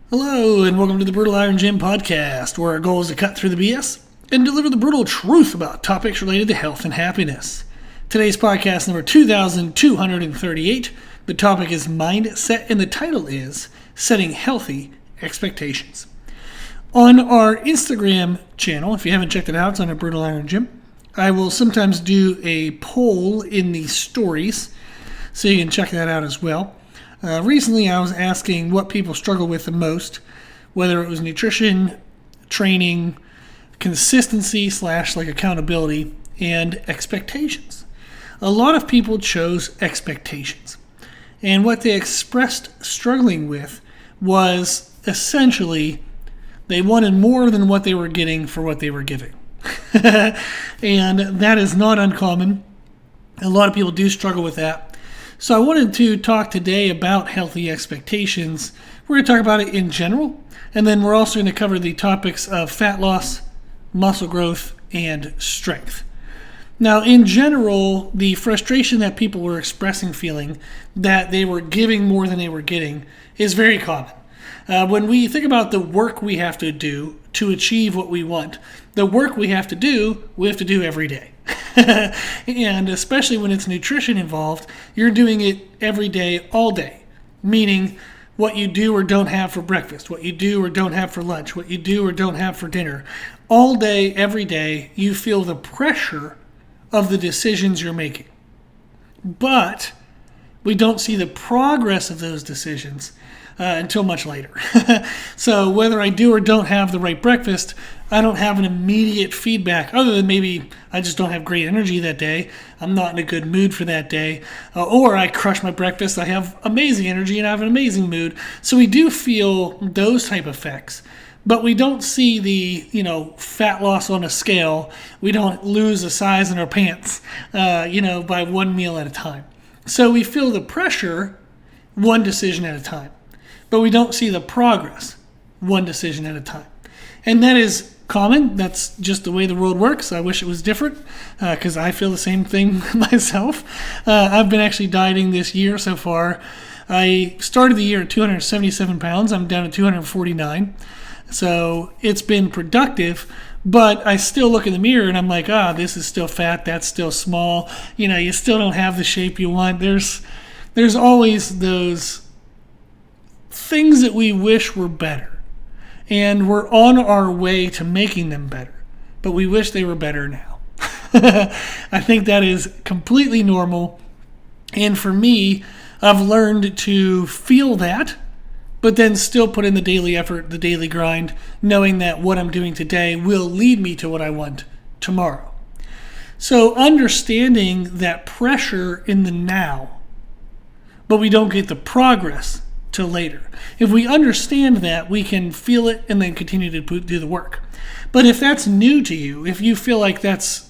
Hello, and welcome to the Brutal Iron Gym podcast, where our goal is to cut through the BS and deliver the brutal truth about topics related to health and happiness. Today's podcast number 2238. The topic is mindset, and the title is Setting Healthy Expectations. On our Instagram channel, if you haven't checked it out, it's on a Brutal Iron Gym. I will sometimes do a poll in the stories, so you can check that out as well. Recently, I was asking what people struggle with the most, whether it was nutrition, training, consistency / accountability, and expectations. A lot of people chose expectations. And what they expressed struggling with was essentially they wanted more than what they were getting for what they were giving. And that is not uncommon. A lot of people do struggle with that. So I wanted to talk today about healthy expectations. We're going to talk about it in general, and then we're also going to cover the topics of fat loss, muscle growth, and strength. Now, in general, the frustration that people were expressing, feeling that they were giving more than they were getting, is very common. When we think about the work we have to do to achieve what we want, the work we have to do every day. And especially when it's nutrition involved, you're doing it every day, all day. Meaning what you do or don't have for breakfast, what you do or don't have for lunch, what you do or don't have for dinner. All day, every day, you feel the pressure of the decisions you're making. But we don't see the progress of those decisions until much later. So whether I do or don't have the right breakfast, I don't have an immediate feedback other than maybe I just don't have great energy that day. I'm not in a good mood for that day. Or I crush my breakfast. I have amazing energy and I have an amazing mood. So we do feel those type of effects. But we don't see the, fat loss on a scale. We don't lose a size in our pants, by one meal at a time. So we feel the pressure one decision at a time. But we don't see the progress one decision at a time. And that is common. That's just the way the world works. I wish it was different because I feel the same thing myself. I've been actually dieting this year so far. I started the year at 277 pounds. I'm down to 249. So it's been productive, but I still look in the mirror and I'm like, this is still fat. That's still small. You still don't have the shape you want. There's always those things that we wish were better. And we're on our way to making them better. But we wish they were better now. I think that is completely normal. And for me, I've learned to feel that, but then still put in the daily effort, the daily grind, knowing that what I'm doing today will lead me to what I want tomorrow. So understanding that pressure in the now, but we don't get the progress till later. If we understand that, we can feel it and then continue to do the work. But if that's new to you, if you feel like that's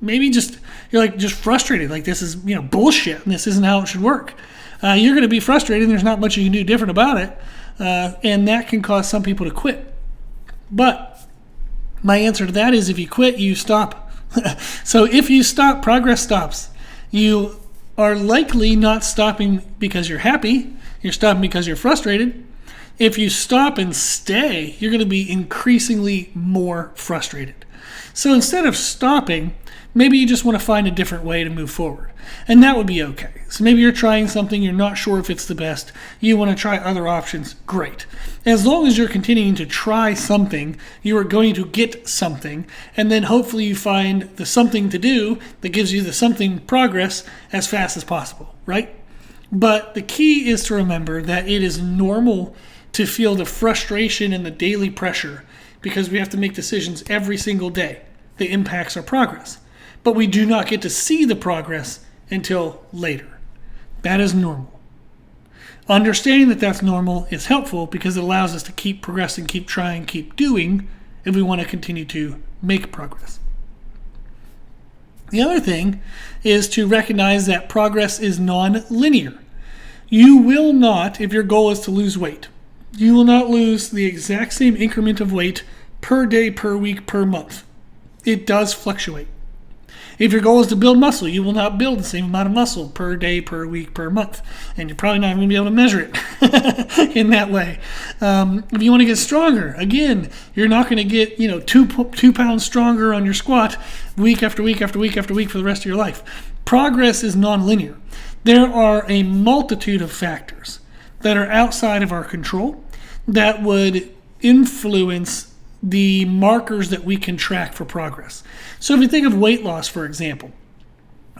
maybe you're just frustrated, like this is bullshit and this isn't how it should work, you're going to be frustrated and there's not much you can do different about it, and that can cause some people to quit. But my answer to that is if you quit, you stop. So if you stop, progress stops. You are likely not stopping because you're happy. You're stopping because you're frustrated. If you stop and stay, you're going to be increasingly more frustrated. So instead of stopping, maybe you just want to find a different way to move forward. And that would be okay. So maybe you're trying something, you're not sure if it's the best, you want to try other options, great. As long as you're continuing to try something, you are going to get something, and then hopefully you find the something to do that gives you the something progress as fast as possible, right? But the key is to remember that it is normal to feel the frustration and the daily pressure because we have to make decisions every single day that impacts our progress. But we do not get to see the progress until later. That is normal. Understanding that that's normal is helpful because it allows us to keep progressing, keep trying, keep doing if we want to continue to make progress. The other thing is to recognize that progress is non-linear. You will not, if your goal is to lose weight, you will not lose the exact same increment of weight per day, per week, per month. It does fluctuate. If your goal is to build muscle, you will not build the same amount of muscle per day, per week, per month. And you're probably not going to be able to measure it in that way. If you want to get stronger, again, you're not going to get 2 pounds stronger on your squat week after week after week after week for the rest of your life. Progress is nonlinear. There are a multitude of factors that are outside of our control that would influence the markers that we can track for progress. So if you think of weight loss, for example,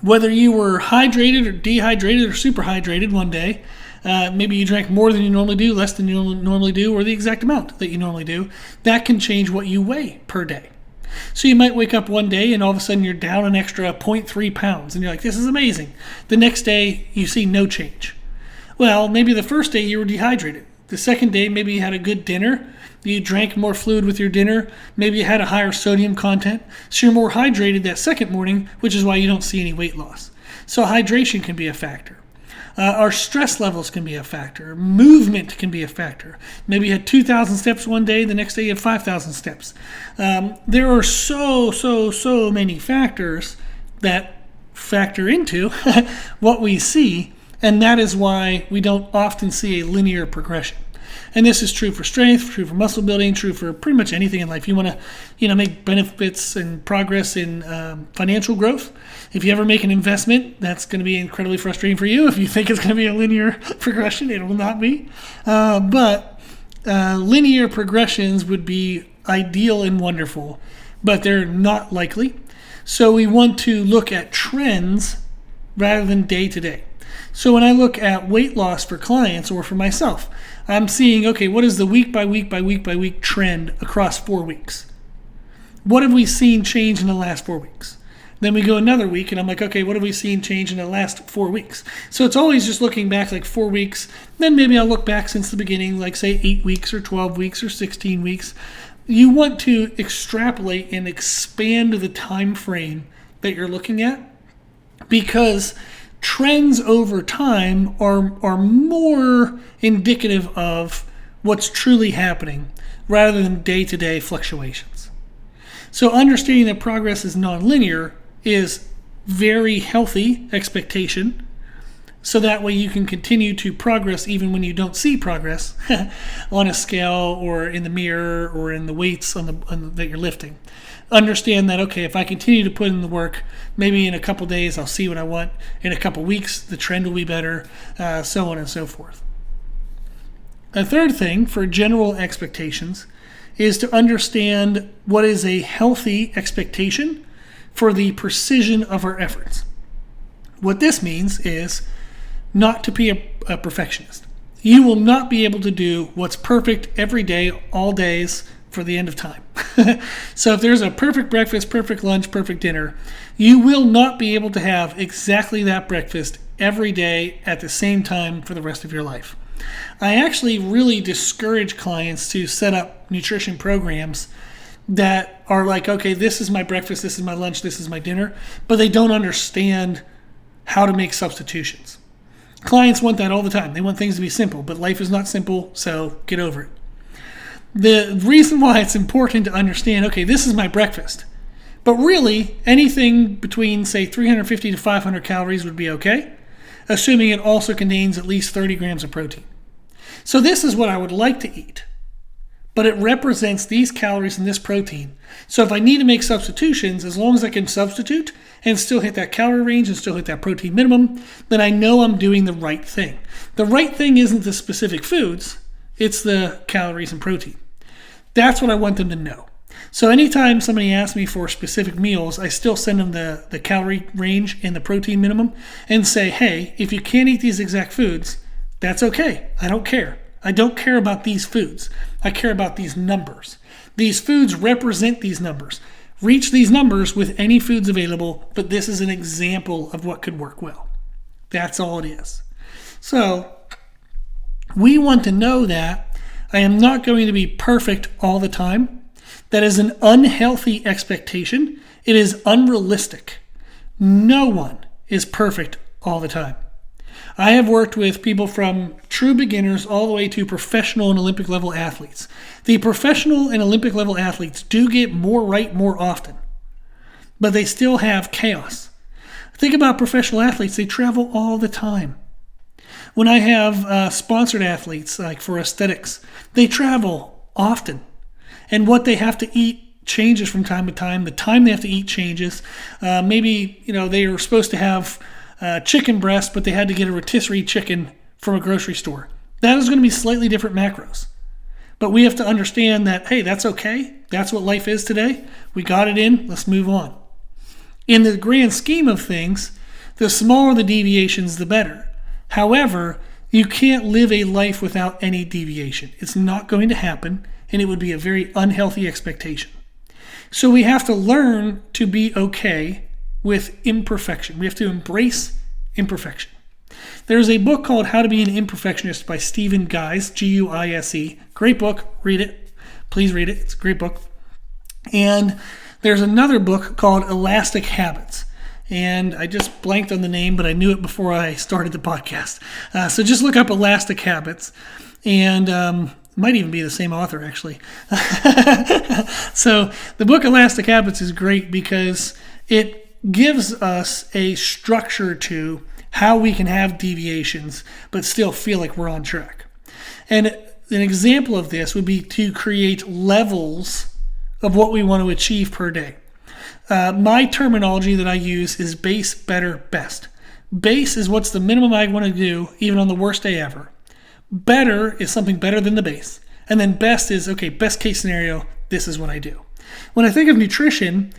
whether you were hydrated or dehydrated or super hydrated one day, maybe you drank more than you normally do, less than you normally do, or the exact amount that you normally do, that can change what you weigh per day. So you might wake up one day and all of a sudden you're down an extra 0.3 pounds and you're like, this is amazing. The next day you see no change. Well, maybe the first day you were dehydrated. The second day, maybe you had a good dinner. You drank more fluid with your dinner. Maybe you had a higher sodium content. So you're more hydrated that second morning, which is why you don't see any weight loss. So hydration can be a factor. Our stress levels can be a factor. Movement can be a factor. Maybe you had 2,000 steps one day, the next day you had 5,000 steps. There are so many factors that factor into what we see, and that is why we don't often see a linear progression. And this is true for strength, true for muscle building, true for pretty much anything in life. You want to, make benefits and progress in financial growth. If you ever make an investment, that's going to be incredibly frustrating for you. If you think it's going to be a linear progression, it will not be. But linear progressions would be ideal and wonderful, but they're not likely. So we want to look at trends rather than day to day. So when I look at weight loss for clients or for myself, I'm seeing, okay, what is the week by week by week by week trend across 4 weeks? What have we seen change in the last 4 weeks? Then we go another week and I'm like, okay, what have we seen change in the last 4 weeks? So it's always just looking back like 4 weeks. Then maybe I'll look back since the beginning, like say 8 weeks or 12 weeks or 16 weeks. You want to extrapolate and expand the time frame that you're looking at, because trends over time are more indicative of what's truly happening rather than day-to-day fluctuations. So understanding that progress is nonlinear is very healthy expectation, so that way you can continue to progress even when you don't see progress on a scale or in the mirror or in the weights that you're lifting. Understand that, okay, if I continue to put in the work, maybe in a couple days I'll see what I want. In a couple weeks, the trend will be better, so on and so forth. A third thing for general expectations is to understand what is a healthy expectation for the precision of our efforts. What this means is not to be a perfectionist. You will not be able to do what's perfect every day, all days, for the end of time. So if there's a perfect breakfast, perfect lunch, perfect dinner, you will not be able to have exactly that breakfast every day at the same time for the rest of your life. I actually really discourage clients to set up nutrition programs that are like, okay, this is my breakfast, this is my lunch, this is my dinner, but they don't understand how to make substitutions. Clients want that all the time. They want things to be simple, but life is not simple, so get over it. The reason why it's important to understand, okay, this is my breakfast, but really anything between, say, 350 to 500 calories would be okay, assuming it also contains at least 30 grams of protein. So this is what I would like to eat, but it represents these calories and this protein. So if I need to make substitutions, as long as I can substitute and still hit that calorie range and still hit that protein minimum, then I know I'm doing the right thing. The right thing isn't the specific foods, it's the calories and protein. That's what I want them to know. So anytime somebody asks me for specific meals, I still send them the calorie range and the protein minimum and say, hey, if you can't eat these exact foods, that's okay. I don't care. I don't care about these foods. I care about these numbers. These foods represent these numbers. Reach these numbers with any foods available, but this is an example of what could work well. That's all it is. So we want to know that I am not going to be perfect all the time. That is an unhealthy expectation. It is unrealistic. No one is perfect all the time. I have worked with people from true beginners all the way to professional and Olympic level athletes. The professional and Olympic level athletes do get more right more often. but they still have chaos. Think about professional athletes. They travel all the time. When I have sponsored athletes, like for aesthetics, they travel often. And what they have to eat changes from time to time. The time they have to eat changes. Maybe, they were supposed to have chicken breast, but they had to get a rotisserie chicken from a grocery store. That is going to be slightly different macros. But we have to understand that, hey, that's okay. That's what life is today. We got it in. Let's move on. In the grand scheme of things, the smaller the deviations, the better. However, you can't live a life without any deviation. It's not going to happen, and it would be a very unhealthy expectation. So we have to learn to be okay with imperfection. We have to embrace imperfection. There's a book called How to Be an Imperfectionist by Stephen Guise, Guise. Great book. Read it. Please read it. It's a great book. And there's another book called Elastic Habits. And I just blanked on the name, but I knew it before I started the podcast. So just look up Elastic Habits. And might even be the same author, actually. So the book Elastic Habits is great because it gives us a structure to how we can have deviations but still feel like we're on track. And an example of this would be to create levels of what we want to achieve per day. My terminology that I use is base, better, best. Base is what's the minimum I want to do even on the worst day ever. Better is something better than the base. And then best is, okay, best case scenario, this is what I do. When I think of nutrition,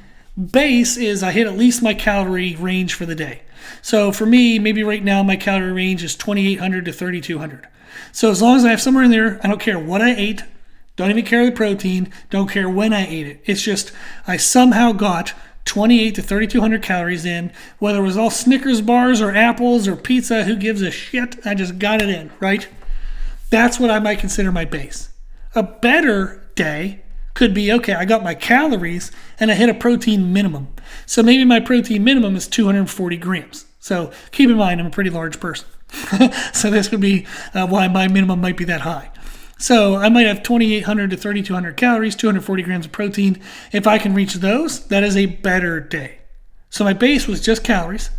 base is I hit at least my calorie range for the day. So for me, maybe right now my calorie range is 2,800 to 3,200. So as long as I have somewhere in there, I don't care what I ate, don't even care the protein, don't care when I ate it. It's just I somehow got 28 to 3,200 calories in, whether it was all Snickers bars or apples or pizza, who gives a shit? I just got it in, right? That's what I might consider my base. A better day could be, okay, I got my calories and I hit a protein minimum. So maybe my protein minimum is 240 grams. So keep in mind, I'm a pretty large person. So this would be why my minimum might be that high. So I might have 2,800 to 3,200 calories, 240 grams of protein. If I can reach those, that is a better day. So my base was just calories.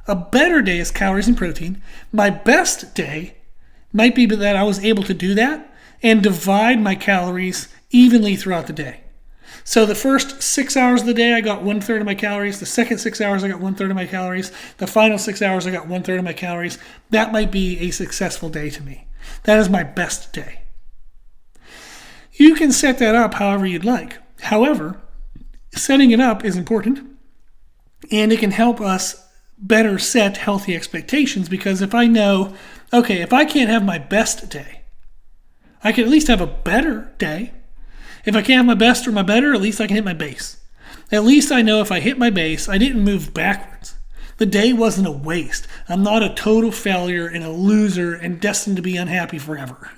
A better day is calories and protein. My best day might be that I was able to do that and divide my calories evenly throughout the day. So the first 6 hours of the day, I got 1/3 of my calories. The second 6 hours, I got 1/3 of my calories. The final 6 hours, I got 1/3 of my calories. That might be a successful day to me. That is my best day. You can set that up however you'd like. However, setting it up is important, and it can help us better set healthy expectations, because if I know, okay, if I can't have my best day, I can at least have a better day. If I can't have my best or my better, at least I can hit my base. At least I know if I hit my base, I didn't move backwards. The day wasn't a waste. I'm not a total failure and a loser and destined to be unhappy forever.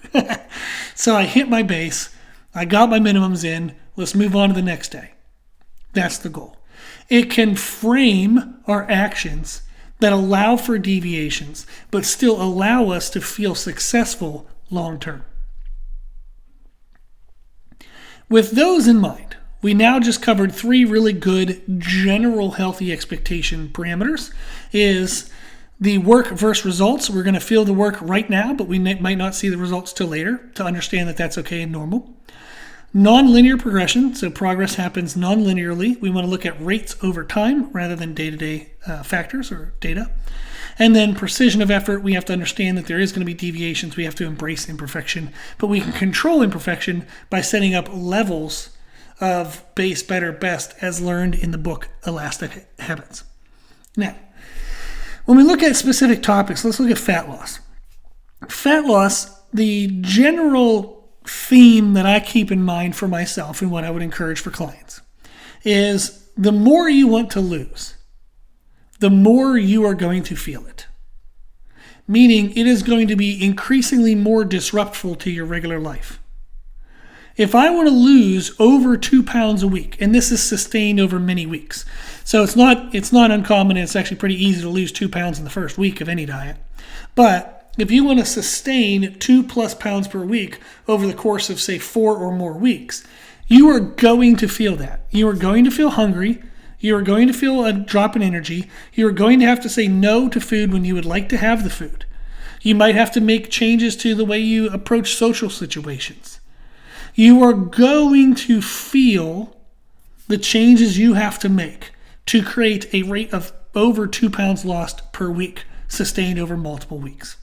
So I hit my base. I got my minimums in. Let's move on to the next day. That's the goal. It can frame our actions that allow for deviations, but still allow us to feel successful long term. With those in mind, we now just covered 3 really good general healthy expectation parameters. Is the work versus results. We're going to feel the work right now, but we might not see the results till later to understand that that's okay and normal. Non-linear progression, so progress happens non-linearly. We want to look at rates over time rather than day-to-day factors or data. And then precision of effort, we have to understand that there is going to be deviations. We have to embrace imperfection, but we can control imperfection by setting up levels of base, better, best, as learned in the book Elastic Habits. Now, when we look at specific topics, let's look at fat loss. Fat loss, the general theme that I keep in mind for myself and what I would encourage for clients is the more you want to lose, the more you are going to feel it. Meaning it is going to be increasingly more disruptful to your regular life. If I want to lose over 2 pounds a week, and this is sustained over many weeks, so it's not uncommon, and it's actually pretty easy to lose 2 pounds in the first week of any diet. But if you want to sustain 2+ pounds per week over the course of, say, 4 or more weeks, you are going to feel that. You are going to feel hungry. You are going to feel a drop in energy. You are going to have to say no to food when you would like to have the food. You might have to make changes to the way you approach social situations. You are going to feel the changes you have to make to create a rate of over 2 pounds lost per week, sustained over multiple weeks.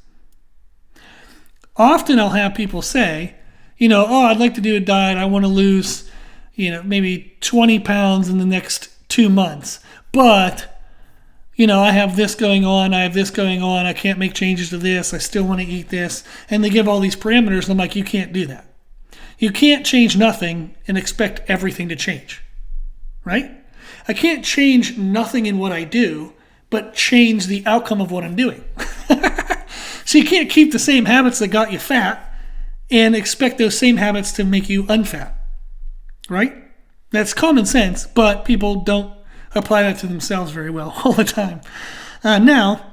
Often I'll have people say, I'd like to do a diet. I want to lose, maybe 20 pounds in the next 2 months. But, I have this going on. I can't make changes to this. I still want to eat this. And they give all these parameters. And I'm like, you can't do that. You can't change nothing and expect everything to change, right? I can't change nothing in what I do, but change the outcome of what I'm doing. So you can't keep the same habits that got you fat and expect those same habits to make you unfat, right? That's common sense, but people don't apply that to themselves very well all the time. Now,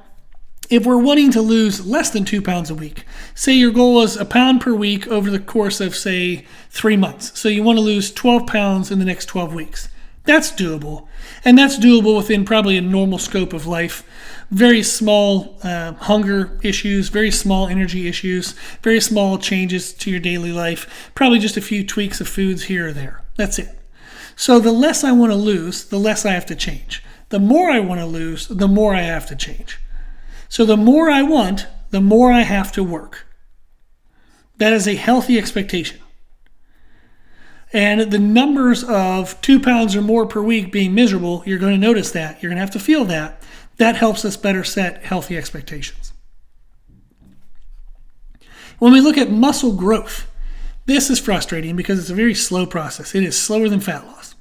if we're wanting to lose less than 2 pounds a week, say your goal is a pound per week over the course of, say, 3 months. So you want to lose 12 pounds in the next 12 weeks. That's doable. And that's doable within probably a normal scope of life. Very small hunger issues, very small energy issues, very small changes to your daily life. Probably just a few tweaks of foods here or there. That's it. So the less I want to lose, the less I have to change. The more I want to lose, the more I have to change. So the more I want, the more I have to work. That is a healthy expectation. And the numbers of 2 pounds or more per week being miserable, you're going to notice that. You're going to have to feel that. That helps us better set healthy expectations. When we look at muscle growth, this is frustrating because it's a very slow process. It is slower than fat loss.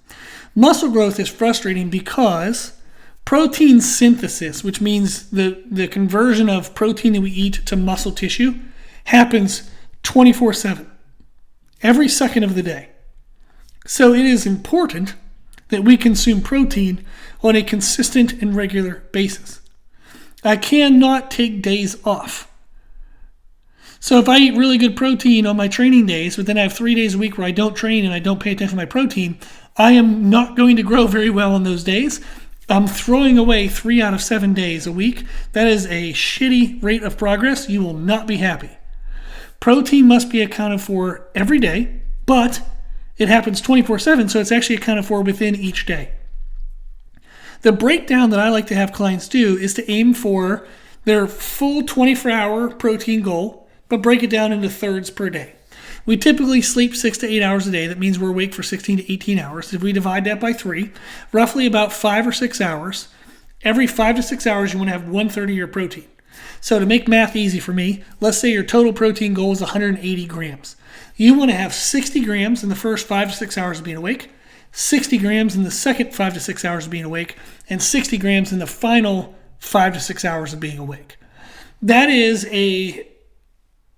Muscle growth is frustrating because protein synthesis, which means the conversion of protein that we eat to muscle tissue, happens 24/7, every second of the day. So it is important that we consume protein on a consistent and regular basis. I cannot take days off. So if I eat really good protein on my training days, but then I have 3 days a week where I don't train and I don't pay attention to my protein, I am not going to grow very well on those days. I'm throwing away 3 out of 7 days a week. That is a shitty rate of progress. You will not be happy. Protein must be accounted for every day, but it happens 24/7, so it's actually accounted for within each day. The breakdown that I like to have clients do is to aim for their full 24-hour protein goal, but break it down into thirds per day. We typically sleep 6 to 8 hours a day. That means we're awake for 16 to 18 hours. If we divide that by 3, roughly about 5 or 6 hours, every 5 to 6 hours you want to have 1/3 of your protein. So to make math easy for me, let's say your total protein goal is 180 grams. You want to have 60 grams in the first 5 to 6 hours of being awake, 60 grams in the second 5 to 6 hours of being awake, and 60 grams in the final 5 to 6 hours of being awake. That is a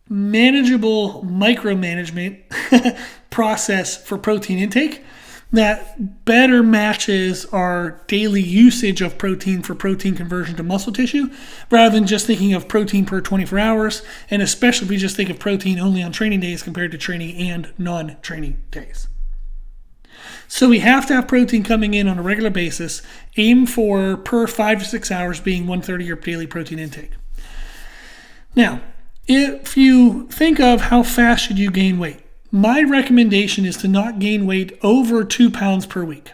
manageable micromanagement process for protein intake that better matches our daily usage of protein for protein conversion to muscle tissue, rather than just thinking of protein per 24 hours, and especially if we just think of protein only on training days compared to training and non-training days. So we have to have protein coming in on a regular basis. Aim for per 5 to 6 hours being 1/3 of your daily protein intake. Now, if you think of how fast should you gain weight, my recommendation is to not gain weight over 2 pounds per week.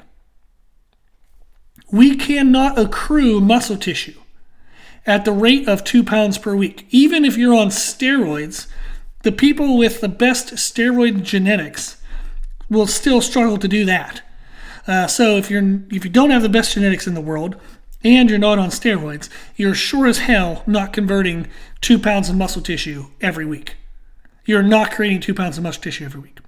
We cannot accrue muscle tissue at the rate of 2 pounds per week. Even if you're on steroids, the people with the best steroid genetics will still struggle to do that. So if you don't have the best genetics in the world and you're not on steroids, you're sure as hell not converting 2 pounds of muscle tissue every week. You're not creating 2 pounds of muscle tissue every week.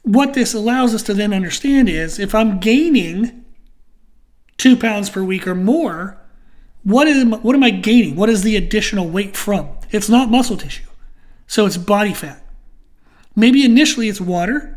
What this allows us to then understand is if I'm gaining 2 pounds per week or more, what am I gaining? What is the additional weight from? It's not muscle tissue. So it's body fat. Maybe initially it's water.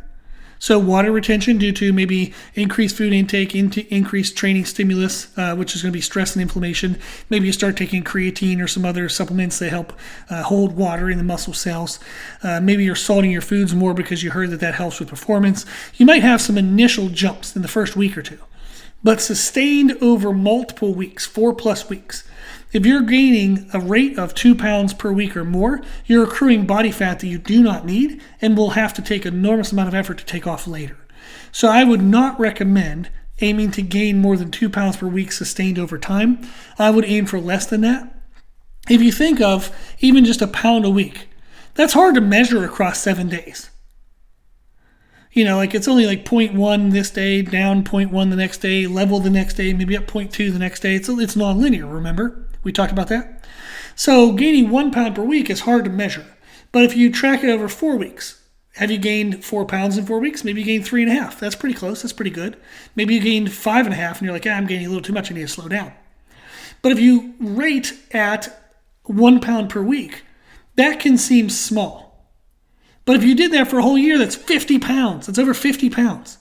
So water retention due to maybe increased food intake, increased training stimulus, which is going to be stress and inflammation. Maybe you start taking creatine or some other supplements that help hold water in the muscle cells. Maybe you're salting your foods more because you heard that helps with performance. You might have some initial jumps in the first week or two. but sustained over multiple weeks, 4+ weeks. If you're gaining a rate of 2 pounds per week or more, you're accruing body fat that you do not need and will have to take an enormous amount of effort to take off later. So I would not recommend aiming to gain more than 2 pounds per week sustained over time. I would aim for less than that. If you think of even just a pound a week, that's hard to measure across 7 days. Like it's only like 0.1 this day, down 0.1 the next day, level the next day, maybe up 0.2 the next day. It's non-linear, remember? We talked about that. So gaining 1 pound per week is hard to measure. But if you track it over 4 weeks, have you gained 4 pounds in 4 weeks? Maybe you gained 3.5. That's pretty close. That's pretty good. Maybe you gained 5.5 and you're like, I'm gaining a little too much. I need to slow down. But if you rate at 1 pound per week, that can seem small. But if you did that for a whole year, that's 50 pounds. That's over 50 pounds.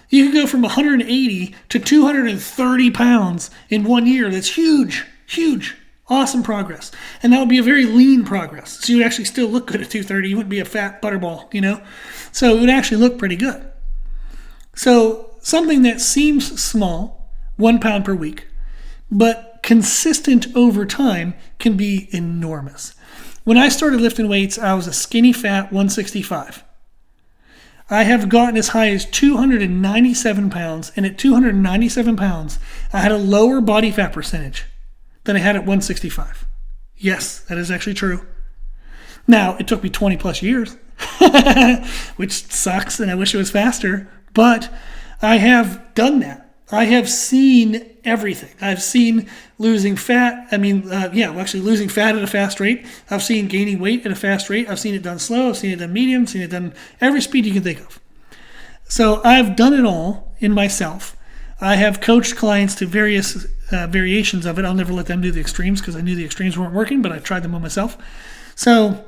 You could go from 180 to 230 pounds in 1 year. That's huge, huge, awesome progress. And that would be a very lean progress. So you would actually still look good at 230. You wouldn't be a fat butterball, So it would actually look pretty good. So something that seems small, 1 pound per week, but consistent over time can be enormous. When I started lifting weights, I was a skinny fat 165. I have gotten as high as 297 pounds, and at 297 pounds, I had a lower body fat percentage than I had at 165. Yes, that is actually true. Now, it took me 20 plus years, which sucks, and I wish it was faster, but I have done that. I have seen everything. I've seen losing fat. Losing fat at a fast rate. I've seen gaining weight at a fast rate. I've seen it done slow. I've seen it done medium. I've seen it done every speed you can think of. So I've done it all in myself. I have coached clients to various variations of it. I'll never let them do the extremes because I knew the extremes weren't working, but I tried them on myself. So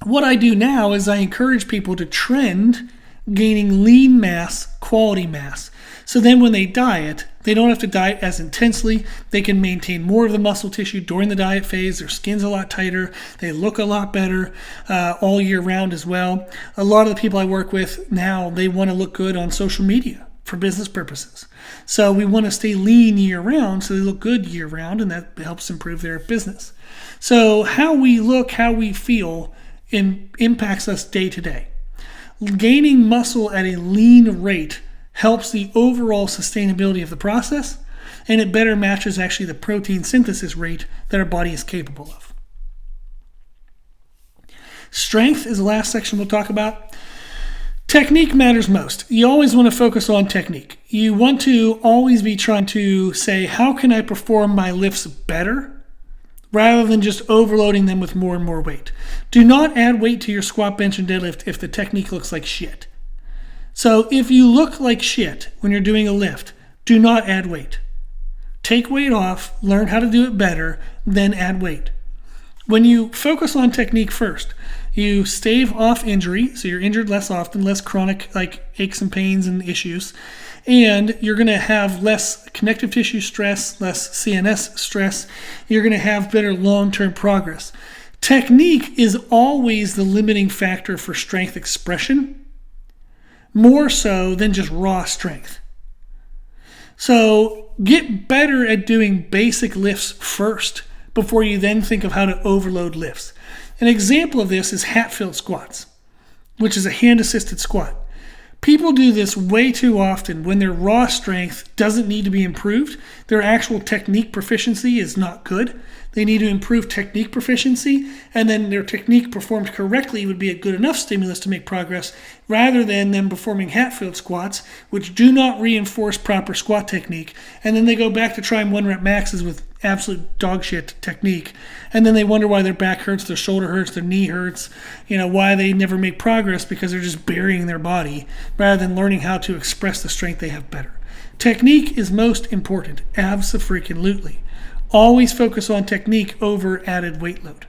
what I do now is I encourage people to trend gaining lean mass, quality mass. So then when they diet, they don't have to diet as intensely. They can maintain more of the muscle tissue during the diet phase. Their skin's a lot tighter. They look a lot better all year round as well. A lot of the people I work with now, they want to look good on social media for business purposes. So we want to stay lean year round so they look good year round, and that helps improve their business. So how we look, how we feel impacts us day to day. Gaining muscle at a lean rate helps the overall sustainability of the process, and it better matches actually the protein synthesis rate that our body is capable of. Strength is the last section we'll talk about. Technique matters most. You always want to focus on technique. You want to always be trying to say, how can I perform my lifts better? Rather than just overloading them with more and more weight. Do not add weight to your squat, bench, and deadlift if the technique looks like shit. So if you look like shit when you're doing a lift, do not add weight. Take weight off, learn how to do it better, then add weight. When you focus on technique first, you stave off injury, so you're injured less often, less chronic like aches and pains and issues, and you're going to have less connective tissue stress, less CNS stress. You're going to have better long-term progress. Technique is always the limiting factor for strength expression, more so than just raw strength. So get better at doing basic lifts first before you then think of how to overload lifts. An example of this is Hatfield squats, which is a hand-assisted squat. People do this way too often when their raw strength doesn't need to be improved. Their actual technique proficiency is not good. They need to improve technique proficiency, and then their technique performed correctly would be a good enough stimulus to make progress, rather than them performing Hatfield squats, which do not reinforce proper squat technique, and then they go back to trying 1-rep maxes with absolute dog shit technique, and then they wonder why their back hurts, their shoulder hurts, their knee hurts, why they never make progress, because they're just burying their body rather than learning how to express the strength they have better. Technique is most important, abso-freaking-lutely. Always focus on technique over added weight load.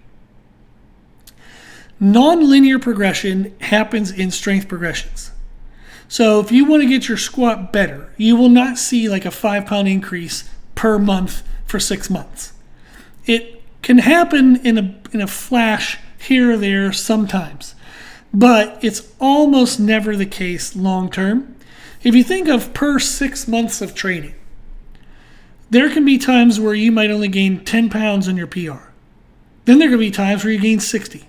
Non-linear progression happens in strength progressions. So if you want to get your squat better, you will not see like a 5-pound increase per month for 6 months. It can happen in a flash here or there sometimes, but it's almost never the case long term. If you think of per 6 months of training, There can be times where you might only gain 10 pounds on your PR. Then there can be times where you gain 60.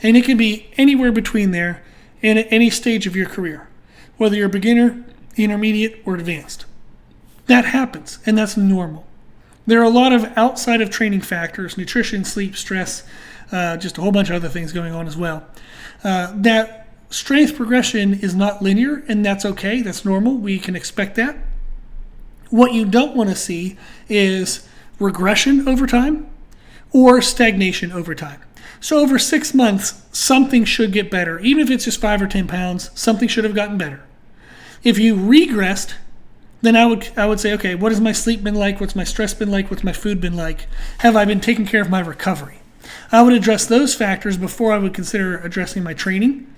And it can be anywhere between there and at any stage of your career, whether you're a beginner, intermediate, or advanced. That happens, and that's normal. There are a lot of outside of training factors, nutrition, sleep, stress, just a whole bunch of other things going on as well. That strength progression is not linear, and that's okay. That's normal. We can expect that. What you don't want to see is regression over time or stagnation over time. So over 6 months, something should get better. Even if it's just 5 or 10 pounds, something should have gotten better. If you regressed, then I would say, okay, what has my sleep been like? What's my stress been like? What's my food been like? Have I been taking care of my recovery? I would address those factors before I would consider addressing my training,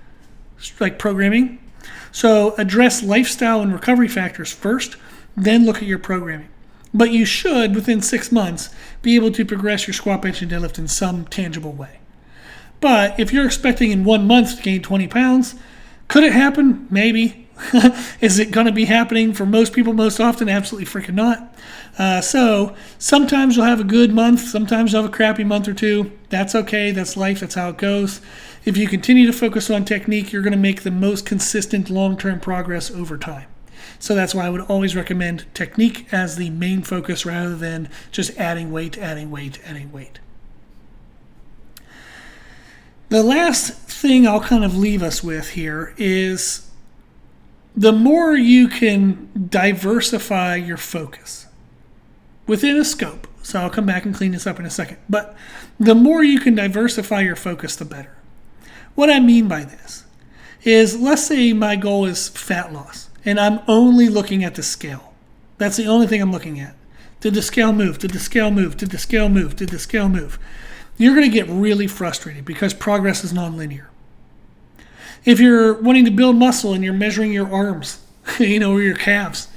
like programming. So address lifestyle and recovery factors first, then look at your programming. But you should, within 6 months, be able to progress your squat, bench, and deadlift in some tangible way. But if you're expecting in 1 month to gain 20 pounds, could it happen? Maybe. Is it going to be happening for most people most often? Absolutely freaking not. So sometimes you'll have a good month. Sometimes you'll have a crappy month or two. That's okay. That's life. That's how it goes. If you continue to focus on technique, you're going to make the most consistent long-term progress over time. So that's why I would always recommend technique as the main focus rather than just adding weight, adding weight, adding weight. The last thing I'll kind of leave us with here is the more you can diversify your focus within a scope. So I'll come back and clean this up in a second. But the more you can diversify your focus, the better. What I mean by this is, let's say my goal is fat loss, and I'm only looking at the scale. That's the only thing I'm looking at. Did the scale move? Did the scale move? Did the scale move? Did the scale move? You're going to get really frustrated because progress is nonlinear. If you're wanting to build muscle and you're measuring your arms, or your calves,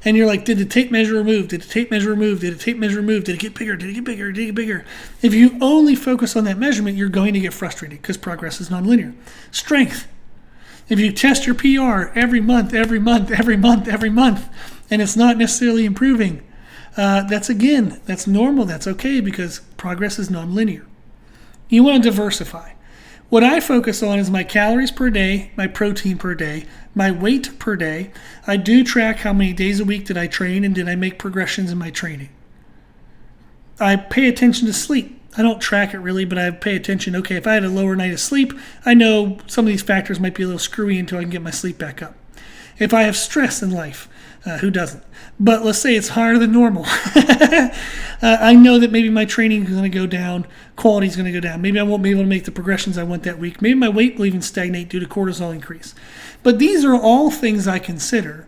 and you're like, did the tape measure move? Did the tape measure move? Did the tape measure move? Did it get bigger? Did it get bigger? Did it get bigger? If you only focus on that measurement, you're going to get frustrated because progress is nonlinear. Strength. If you test your PR every month, and it's not necessarily improving, that's normal. That's okay because progress is nonlinear. You want to diversify. What I focus on is my calories per day, my protein per day, my weight per day. I do track how many days a week did I train and did I make progressions in my training. I pay attention to sleep. I don't track it really, but I pay attention. Okay, if I had a lower night of sleep, I know some of these factors might be a little screwy until I can get my sleep back up. If I have stress in life, who doesn't? But let's say it's higher than normal. I know that maybe my training is going to go down, quality is going to go down. Maybe I won't be able to make the progressions I want that week. Maybe my weight will even stagnate due to cortisol increase. But these are all things I consider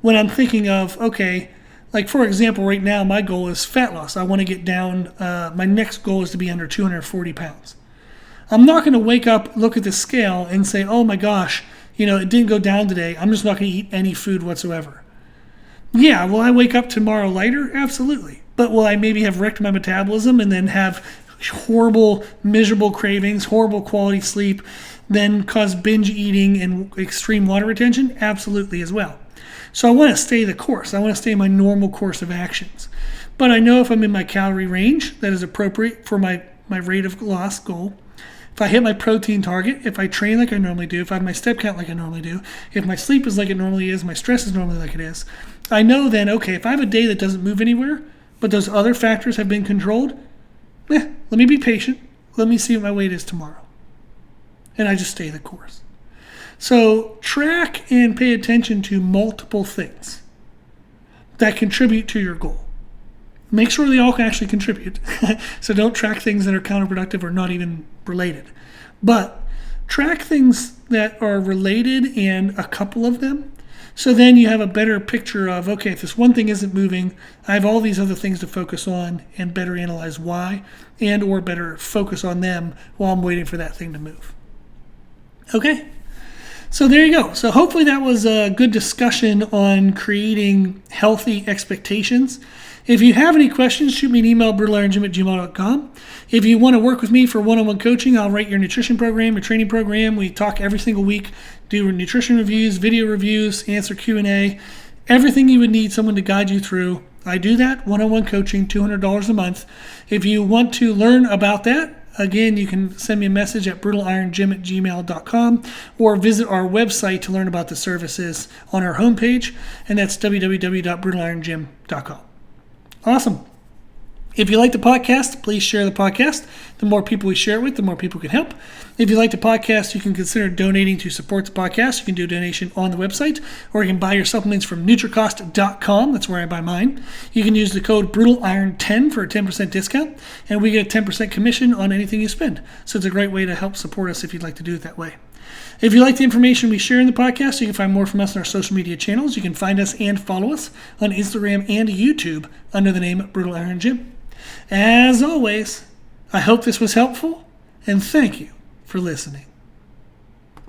when I'm thinking of, okay, like for example, right now my goal is fat loss. I want to get down, my next goal is to be under 240 pounds. I'm not going to wake up, look at the scale and say, oh my gosh, it didn't go down today. I'm just not going to eat any food whatsoever. Yeah, will I wake up tomorrow lighter? Absolutely. But will I maybe have wrecked my metabolism and then have horrible, miserable cravings, horrible quality sleep, then cause binge eating and extreme water retention? Absolutely as well. So I want to stay the course. I want to stay in my normal course of actions. But I know if I'm in my calorie range that is appropriate for my rate of loss goal, if I hit my protein target, if I train like I normally do, if I have my step count like I normally do, if my sleep is like it normally is, my stress is normally like it is, I know then, okay, if I have a day that doesn't move anywhere, but those other factors have been controlled, let me be patient. Let me see what my weight is tomorrow. And I just stay the course. So track and pay attention to multiple things that contribute to your goal. Make sure they all can actually contribute. So don't track things that are counterproductive or not even related. But track things that are related and a couple of them. So then you have a better picture of, okay, if this one thing isn't moving, I have all these other things to focus on and better analyze why and or better focus on them while I'm waiting for that thing to move. Okay. So there you go. So hopefully that was a good discussion on creating healthy expectations. If you have any questions, shoot me an email, brutalirongym@gmail.com. If you want to work with me for one-on-one coaching, I'll write your nutrition program, your training program. We talk every single week, do nutrition reviews, video reviews, answer Q&A, everything you would need someone to guide you through. I do that, one-on-one coaching, $200 a month. If you want to learn about that, again, you can send me a message at brutalirongym@gmail.com or visit our website to learn about the services on our homepage, and that's www.brutalirongym.com. Awesome. If you like the podcast, please share the podcast. The more people we share it with, the more people can help. If you like the podcast, you can consider donating to support the podcast. You can do a donation on the website, or you can buy your supplements from NutriCost.com. That's where I buy mine. You can use the code BrutalIron10 for a 10% discount, and we get a 10% commission on anything you spend. So it's a great way to help support us if you'd like to do it that way. If you like the information we share in the podcast, you can find more from us on our social media channels. You can find us and follow us on Instagram and YouTube under the name Brutal Iron Gym. As always, I hope this was helpful, and thank you for listening.